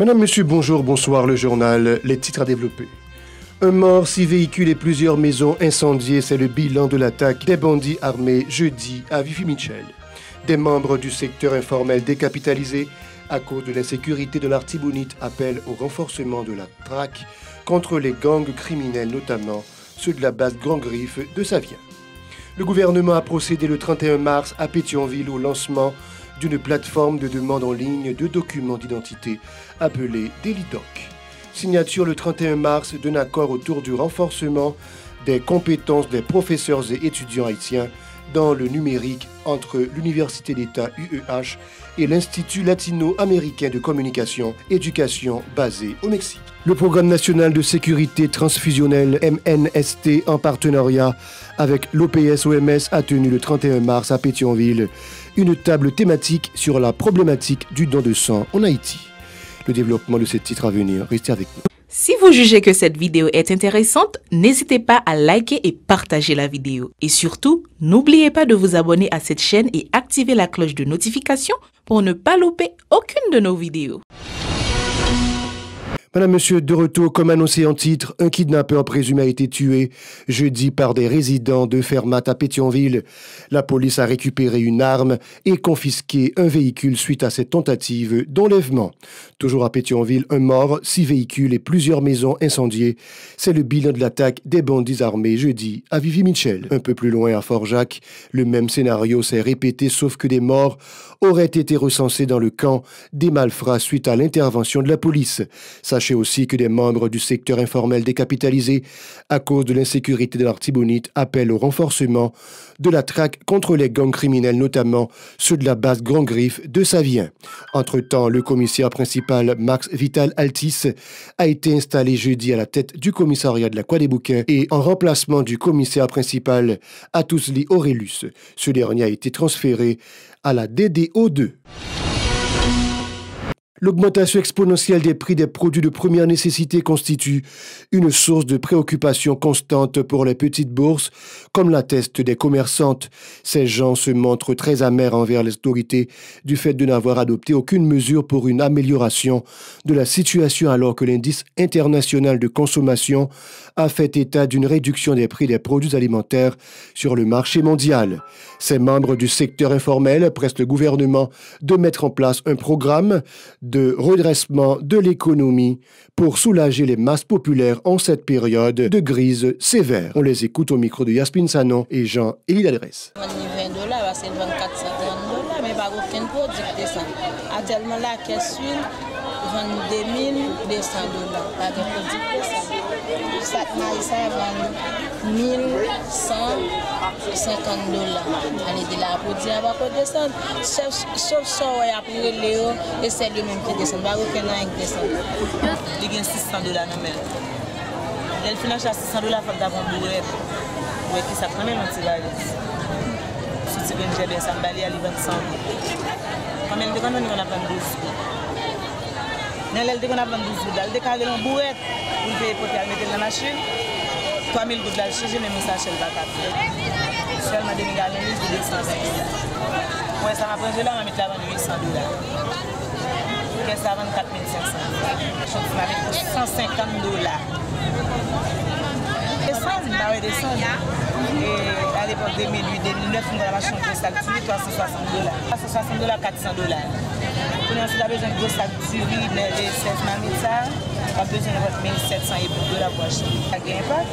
Madame, monsieur, bonjour, bonsoir, le journal, les titres à développer. Un mort, 6 véhicules et plusieurs maisons incendiées, c'est le bilan de l'attaque des bandits armés jeudi à Vivi-Michel. Des membres du secteur informel décapitalisés à cause de l'insécurité de l'Artibonite appellent au renforcement de la traque contre les gangs criminels, notamment ceux de la base Grand Griffe de Savien. Le gouvernement a procédé le 31 mars à Pétionville au lancement d'une plateforme de demande en ligne de documents d'identité appelée DailyDoc. Signature le 31 mars d'un accord autour du renforcement des compétences des professeurs et étudiants haïtiens dans le numérique entre l'Université d'État UEH et l'Institut latino-américain de communication éducation basé au Mexique. Le Programme national de sécurité transfusionnelle MNST en partenariat avec l'OPS-OMS a tenu le 31 mars à Pétionville une table thématique sur la problématique du don de sang en Haïti. Le développement de ces titres à venir, restez avec nous. Si vous jugez que cette vidéo est intéressante, n'hésitez pas à liker et partager la vidéo. Et surtout, n'oubliez pas de vous abonner à cette chaîne et activer la cloche de notification pour ne pas louper aucune de nos vidéos. Madame, monsieur, de retour, comme annoncé en titre, un kidnappeur présumé a été tué jeudi par des résidents de Fermat à Pétionville. La police a récupéré une arme et confisqué un véhicule suite à cette tentative d'enlèvement. Toujours à Pétionville, un mort, 6 véhicules et plusieurs maisons incendiées. C'est le bilan de l'attaque des bandits armés jeudi à Vivi-Michel. Un peu plus loin à Fort-Jacques, le même scénario s'est répété sauf que des morts auraient été recensés dans le camp des malfrats suite à l'intervention de la police. Sachez aussi que des membres du secteur informel décapitalisé à cause de l'insécurité de l'Artibonite appellent au renforcement de la traque contre les gangs criminels, notamment ceux de la base Grand Griffe de Savien. Entre-temps, le commissaire principal Max Vital Altis a été installé jeudi à la tête du commissariat de la Croix des Bouquins et en remplacement du commissaire principal Atousli Aurélus. Ce dernier a été transféré à la DDO2. L'augmentation exponentielle des prix des produits de première nécessité constitue une source de préoccupation constante pour les petites bourses, comme l'attestent des commerçantes. Ces gens se montrent très amers envers les autorités du fait de n'avoir adopté aucune mesure pour une amélioration de la situation alors que l'indice international de consommation a fait état d'une réduction des prix des produits alimentaires sur le marché mondial. Ces membres du secteur informel pressent le gouvernement de mettre en place un programme de redressement de l'économie pour soulager les masses populaires en cette période de crise sévère. On les écoute au micro de Yasmine Sanon et Jean-Élie Ladresse. $20, c'est $24, mais pas aucun produit descend. Actuellement, la caisse huile, $22 200, pas de produit descend. Sac maïs, ça vend $1150. Allez, de la produit, elle va pas descendre. Sauf ça, on a pris le Léo et c'est lui-même qui descend. Pas aucun qui descend. Il gagne $600 dans même. Elle finance à $600, il faut d'avoir un bourret. Oui, qui ça quand même un petit valise. Si tu veux une gêne, ça me balai à lui 100 000. Quand même, on a pas 12 000. Elle dit qu'on a 12 000. Elle décale un bourret pour payer pour mettre dans la machine. 3 000 gouttes de changer, même ça, elle va pas faire. Seulement des gars, les 220 $. Ouais, ça m'a pris là, on va mettre là $800. Qu'est-ce que ça vend 4 500. Je vais mettre $150. Descendre. Et à l'époque 2008-2009, on a changé ça de $360. $360, $400. Pour nous, on a besoin de gros sacs de riz, les 16 mamits, on a besoin de 1 700 $ pour acheter. Ça ne gagne pas.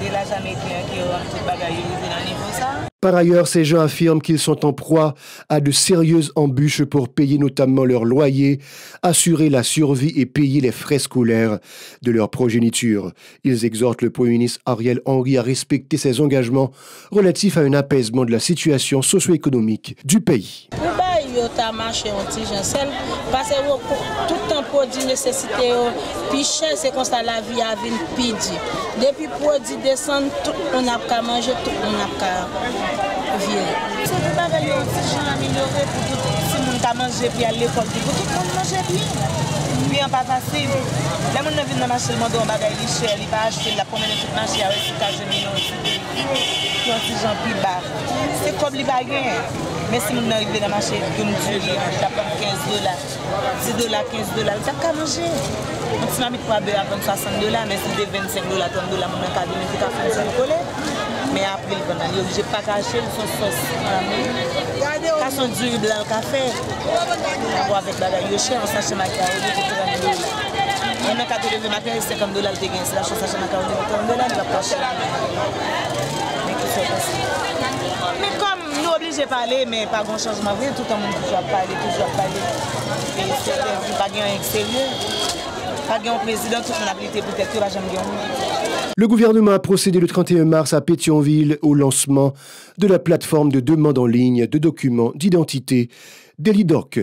C'est la Jamaïcaine qui a un petit bagage dans le niveau ça. Par ailleurs, ces gens affirment qu'ils sont en proie à de sérieuses embûches pour payer notamment leur loyer, assurer la survie et payer les frais scolaires de leur progéniture. Ils exhortent le Premier ministre Ariel Henry à respecter ses engagements relatifs à un apaisement de la situation socio-économique du pays. Ta marché anti-jancel parce que tout temps produit nécessité puis cher c'est comme ça la vie a vinn pidi depuis produit descend tout on a qu'à manger tout on a qu'à vivre c'est tout bagage anti-gens amélioré pour tout si monde a manger puis à l'école pour tout le monde manger bien pas facile les monde vinn dans marché monde on bagage cher il va acheter la promène tout marché avec 4 millions puis anti-gens plus bas c'est comme les bagages Mais si nous arrivons dans le marché, que nous disons, $15, $10, $15, ça peut manger. Donc si nous avons beurre à $60, mais si c'est $25, $30, nous avons un cadeau, nous avons fait un coller. Mais après, il est obligé de ne pas cacher son sauce. Quand son dur blanc, le café, on va avec la cher, on s'achète macaroni pour $30. On a $40, c'est $50, c'est la chose s'achète macaroni pour $30, il va pas cher. Mais comme nous obligés de parler, mais pas grand changement, tout le monde toujours parler. Et c'est pas bien extérieur. Pas bien président, tout le monde a habilité peut-être que va jamais gagner. Le gouvernement a procédé le 31 mars à Pétionville au lancement de la plateforme de demande en ligne de documents d'identité DeliDoc.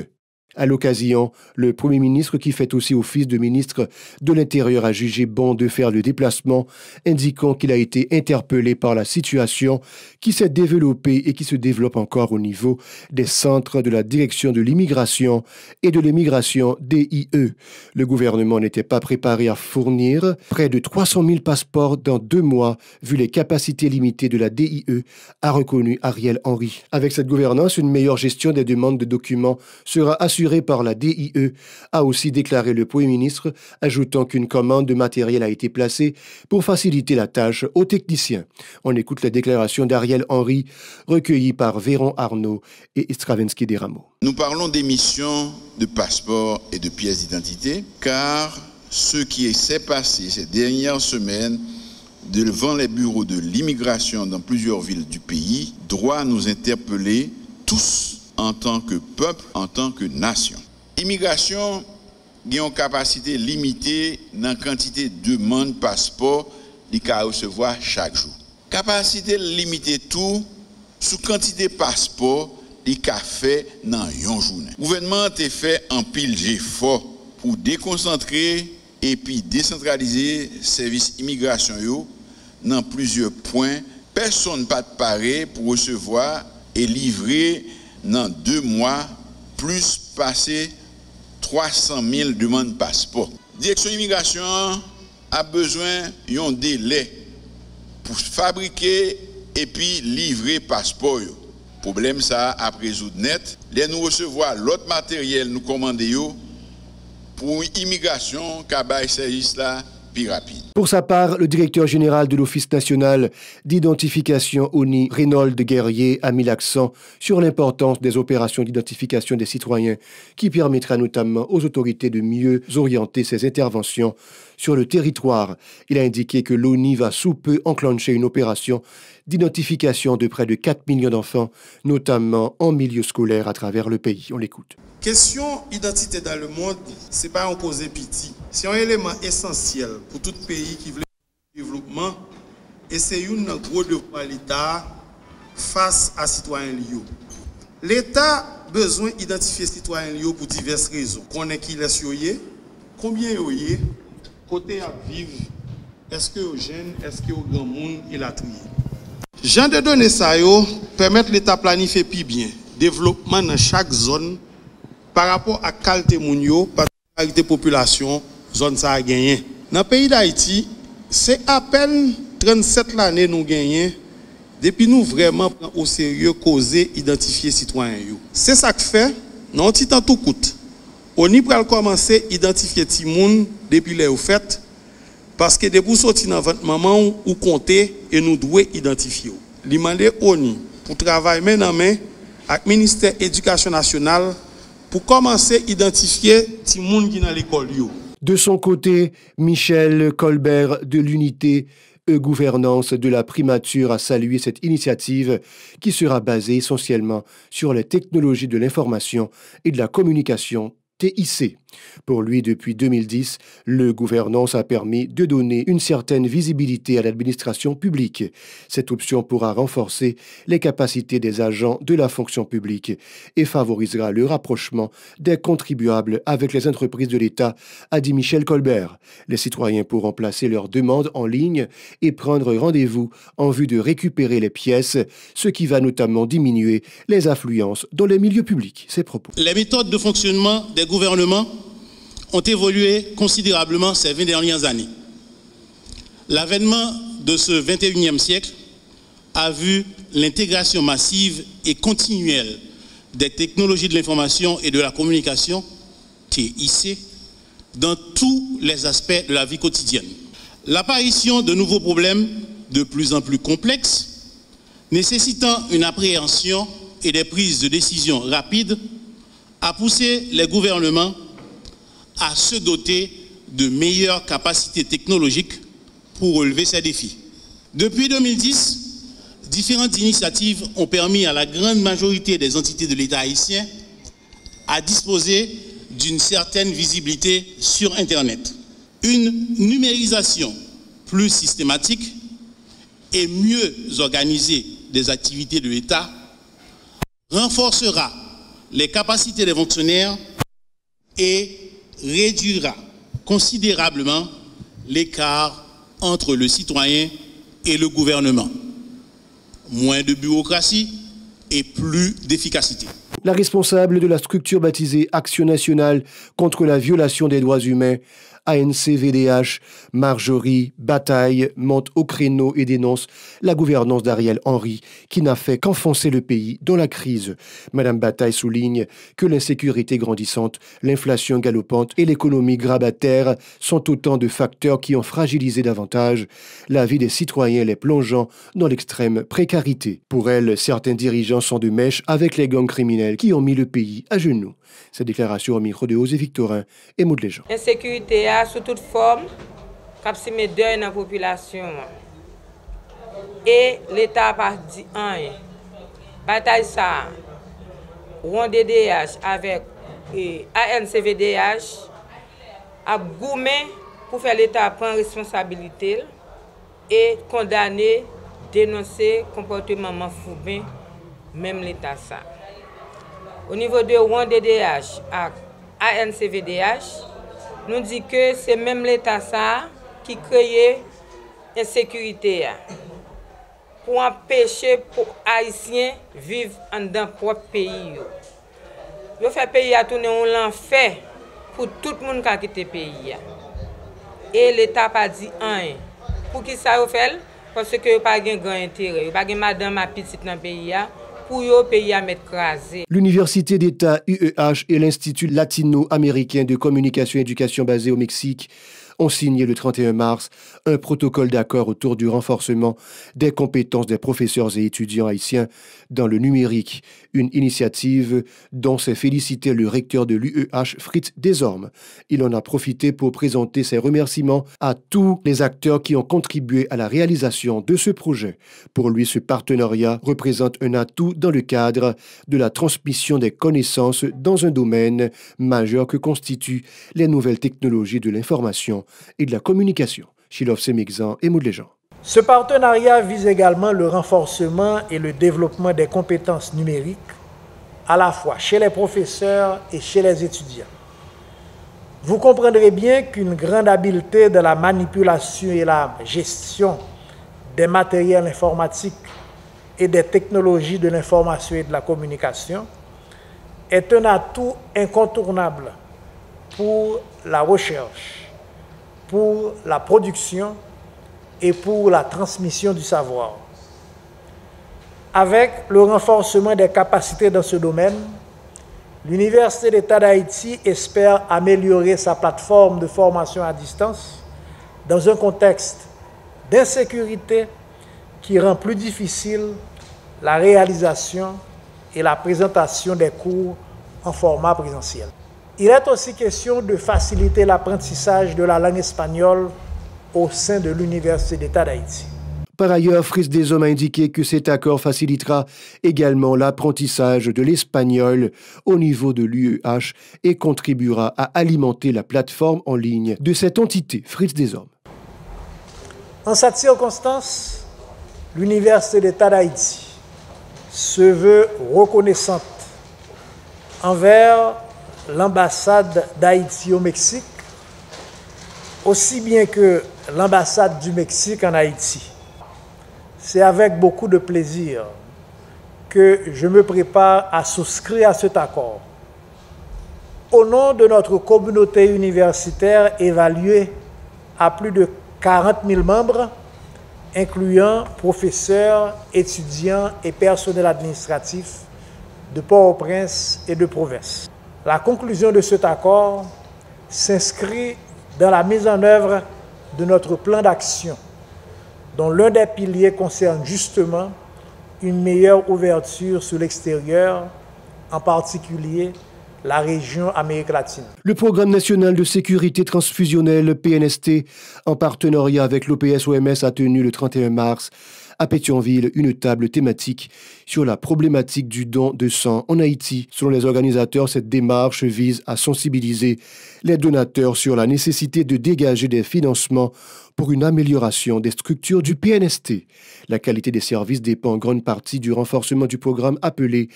À l'occasion, le Premier ministre, qui fait aussi office de ministre de l'Intérieur, a jugé bon de faire le déplacement, indiquant qu'il a été interpellé par la situation qui s'est développée et qui se développe encore au niveau des centres de la Direction de l'immigration et de l'immigration DIE. Le gouvernement n'était pas préparé à fournir près de 300 000 passeports dans 2 mois, vu les capacités limitées de la DIE, a reconnu Ariel Henry. Avec cette gouvernance, une meilleure gestion des demandes de documents sera assurée par la DIE, a aussi déclaré le Premier ministre, ajoutant qu'une commande de matériel a été placée pour faciliter la tâche aux techniciens. On écoute la déclaration d'Ariel Henry, recueillie par Véron Arnaud et Stravinsky Desrameaux. Nous parlons d'émission de passeports et de pièces d'identité, car ce qui s'est passé ces dernières semaines devant les bureaux de l'immigration dans plusieurs villes du pays doit nous interpeller tous en tant que peuple, en tant que nation. L'immigration a une capacité limitée dans la quantité de demandes de passeport qu'il a recevoir chaque jour. Capacité limitée tout sous quantité de passeport qu'il a fait dans une journée. Le gouvernement a fait un pile d'efforts pour déconcentrer et puis décentraliser le service immigration dans plusieurs points. Personne n'a pas de pareil pour recevoir et livrer dans 2 mois, plus passer 300 000 demandes de passeport. Direction immigration a besoin d'un délai pour fabriquer et puis livrer passeport. Problème ça à résoudre net. Les nous recevoir l'autre matériel nous commander pour immigration qu'à service là plus rapide. Pour sa part, le directeur général de l'Office national d'identification ONI, Reynold Guerrier, a mis l'accent sur l'importance des opérations d'identification des citoyens qui permettra notamment aux autorités de mieux orienter ces interventions sur le territoire. Il a indiqué que l'ONI va sous peu enclencher une opération d'identification de près de 4 millions d'enfants, notamment en milieu scolaire à travers le pays. On l'écoute. Question identité dans le monde, ce n'est pas un cause petit. C'est un élément essentiel pour tout pays qui veut le développement et c'est un gros devoir de l'État face à citoyens liés. L'État a besoin d'identifier les citoyens liés pour diverses raisons. Connaître qui les yoyé, combien yoyé, côté à vivre, est-ce que aux jeunes, est-ce que au grand monde il a trié. Genre de données ça permettre l'État planifier plus bien développement dans chaque zone par rapport à qualité mounio, particularité population, zone ça a gagné. Dans le pays d'Haïti, c'est à peine 37 l'année nous gagnons depuis nous vraiment prendre au sérieux causer identifier citoyens. C'est ça que fait, non petit temps tout coûte. On y peut commencer à identifier les gens depuis les fêtes parce que depuis sortir dans votre maman ou compter et nous devons identifier. Demander ONI pour travailler main en main avec le ministère de l'Éducation nationale pour commencer à identifier les gens qui sont dans l'école. De son côté, Michel Colbert de l'unité gouvernance de la primature a salué cette initiative qui sera basée essentiellement sur les technologies de l'information et de la communication TIC. Pour lui, depuis 2010, le gouvernance a permis de donner une certaine visibilité à l'administration publique. Cette option pourra renforcer les capacités des agents de la fonction publique et favorisera le rapprochement des contribuables avec les entreprises de l'État, a dit Michel Colbert. Les citoyens pourront placer leurs demandes en ligne et prendre rendez-vous en vue de récupérer les pièces, ce qui va notamment diminuer les affluences dans les milieux publics. Ces propos. Les méthodes de fonctionnement des gouvernements ont évolué considérablement ces 20 dernières années. L'avènement de ce 21e siècle a vu l'intégration massive et continuelle des technologies de l'information et de la communication, TIC, dans tous les aspects de la vie quotidienne. L'apparition de nouveaux problèmes de plus en plus complexes, nécessitant une appréhension et des prises de décision rapides, a poussé les gouvernements à se doter de meilleures capacités technologiques pour relever ces défis. Depuis 2010, différentes initiatives ont permis à la grande majorité des entités de l'État haïtien à disposer d'une certaine visibilité sur Internet. Une numérisation plus systématique et mieux organisée des activités de l'État renforcera les capacités des fonctionnaires et réduira considérablement l'écart entre le citoyen et le gouvernement. Moins de bureaucratie et plus d'efficacité. La responsable de la structure baptisée Action nationale contre la violation des droits humains, ANCVDH, Marjorie Bataille, monte au créneau et dénonce la gouvernance d'Ariel Henry qui n'a fait qu'enfoncer le pays dans la crise. Madame Bataille souligne que l'insécurité grandissante, l'inflation galopante et l'économie grabataire sont autant de facteurs qui ont fragilisé davantage la vie des citoyens, les plongeant dans l'extrême précarité. Pour elle, certains dirigeants sont de mèche avec les gangs criminels qui ont mis le pays à genoux. Cette déclaration au micro de Osée Victorin et Maud Léjean. L'insécurité sous toute forme, cap si met deuil dans la population. Et l'État pas dit rien. Bataille ça, RONDDH avec ANCVDH a goumé pour faire l'État prendre responsabilité et condamner, dénoncer comportement manfoubin, même l'État ça. Au niveau de RONDDH et ANCVDH, nous dit que c'est même l'État ça qui crée l'insécurité pour empêcher les Haïtiens de vivre dans leur propre pays. Ils fait le pays à tourner en l'enfer pour tout le monde qui a quitté le pays. Et l'État n'a pas dit rien. Pour qui ça fait? Parce que n'a pas de grand intérêt. Il n'y a pas de madame à petite dans le pays. Pour le pays à mettre crasé. L'Université d'État UEH et l'Institut latino-américain de communication et éducation basé au Mexique ont signé le 31 mars un protocole d'accord autour du renforcement des compétences des professeurs et étudiants haïtiens dans le numérique, une initiative dont s'est félicité le recteur de l'UEH, Fritz Desormes. Il en a profité pour présenter ses remerciements à tous les acteurs qui ont contribué à la réalisation de ce projet. Pour lui, ce partenariat représente un atout dans le cadre de la transmission des connaissances dans un domaine majeur que constituent les nouvelles technologies de l'information et de la communication. Chilov Semexan et Maud Léjean. Ce partenariat vise également le renforcement et le développement des compétences numériques, à la fois chez les professeurs et chez les étudiants. Vous comprendrez bien qu'une grande habileté de la manipulation et la gestion des matériels informatiques et des technologies de l'information et de la communication est un atout incontournable pour la recherche, pour la production et pour la transmission du savoir. Avec le renforcement des capacités dans ce domaine, l'Université d'État d'Haïti espère améliorer sa plateforme de formation à distance dans un contexte d'insécurité qui rend plus difficile la réalisation et la présentation des cours en format présentiel. Il est aussi question de faciliter l'apprentissage de la langue espagnole au sein de l'Université d'État d'Haïti. Par ailleurs, Fritz Desormes a indiqué que cet accord facilitera également l'apprentissage de l'espagnol au niveau de l'UEH et contribuera à alimenter la plateforme en ligne de cette entité, Fritz Desormes. En cette circonstance, l'Université d'État d'Haïti se veut reconnaissante envers l'ambassade d'Haïti au Mexique, aussi bien que l'ambassade du Mexique en Haïti. C'est avec beaucoup de plaisir que je me prépare à souscrire à cet accord. Au nom de notre communauté universitaire évaluée à plus de 40 000 membres, incluant professeurs, étudiants et personnel administratif, de Port-au-Prince et de province. La conclusion de cet accord s'inscrit dans la mise en œuvre de notre plan d'action, dont l'un des piliers concerne justement une meilleure ouverture sur l'extérieur, en particulier la région Amérique latine. Le Programme national de sécurité transfusionnelle PNST, en partenariat avec l'OPS-OMS, a tenu le 31 mars à Pétionville une table thématique sur la problématique du don de sang en Haïti. Selon les organisateurs, cette démarche vise à sensibiliser les donateurs sur la nécessité de dégager des financements pour une amélioration des structures du PNST. La qualité des services dépend en grande partie du renforcement du programme appelé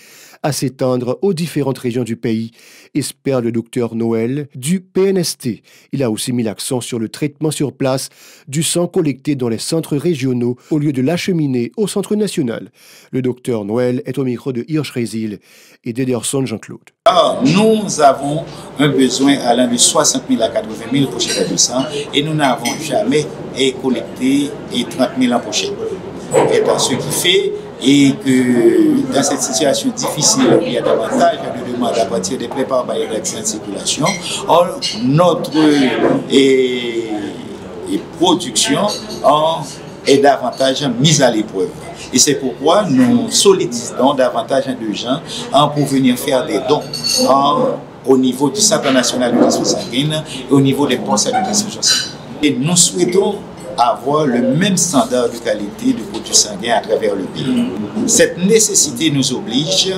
à s'étendre aux différentes régions du pays, espère le docteur Noël du PNST. Il a aussi mis l'accent sur le traitement sur place du sang collecté dans les centres régionaux au lieu de l'acheminer au centre national. Le docteur Noël est au micro de Hirsch Résil et d'Ederson Jean-Claude. Alors, nous avons un besoin allant de 60 000 à 80 000 pochettes de sang et nous n'avons jamais collecté 30 000 en pochette. Et dans ce qui fait et que dans cette situation difficile, il y a davantage de demandes à partir des préparations et d'accidents de circulation. Or, notre production est davantage mise à l'épreuve. Et c'est pourquoi nous sollicitons davantage de gens pour venir faire des dons au niveau du Centre national de transfusion sanguine et au niveau des postes de transfusion sanguine. Et nous souhaitons avoir le même standard de qualité de produits sanguins à travers le pays. Cette nécessité nous oblige,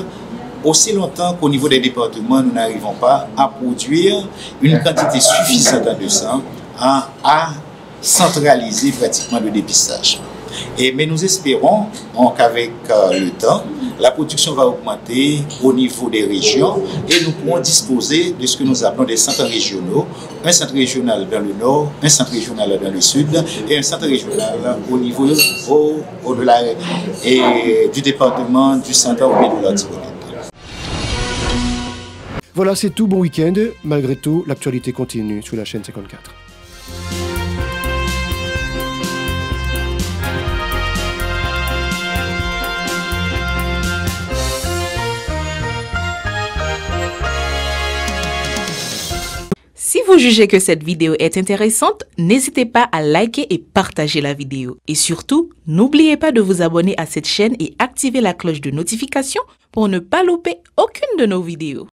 aussi longtemps qu'au niveau des départements, nous n'arrivons pas à produire une quantité suffisante de sang à centraliser pratiquement le dépistage. Mais nous espérons qu'avec le temps, la production va augmenter au niveau des régions et nous pourrons disposer de ce que nous appelons des centres régionaux, un centre régional dans le nord, un centre régional dans le sud et un centre régional au niveau du département du centre ou de l'Antigonide. Voilà, c'est tout. Bon week-end. Malgré tout, l'actualité continue sur la chaîne 54. Si vous jugez que cette vidéo est intéressante, n'hésitez pas à liker et partager la vidéo. Et surtout, n'oubliez pas de vous abonner à cette chaîne et activer la cloche de notification pour ne pas louper aucune de nos vidéos.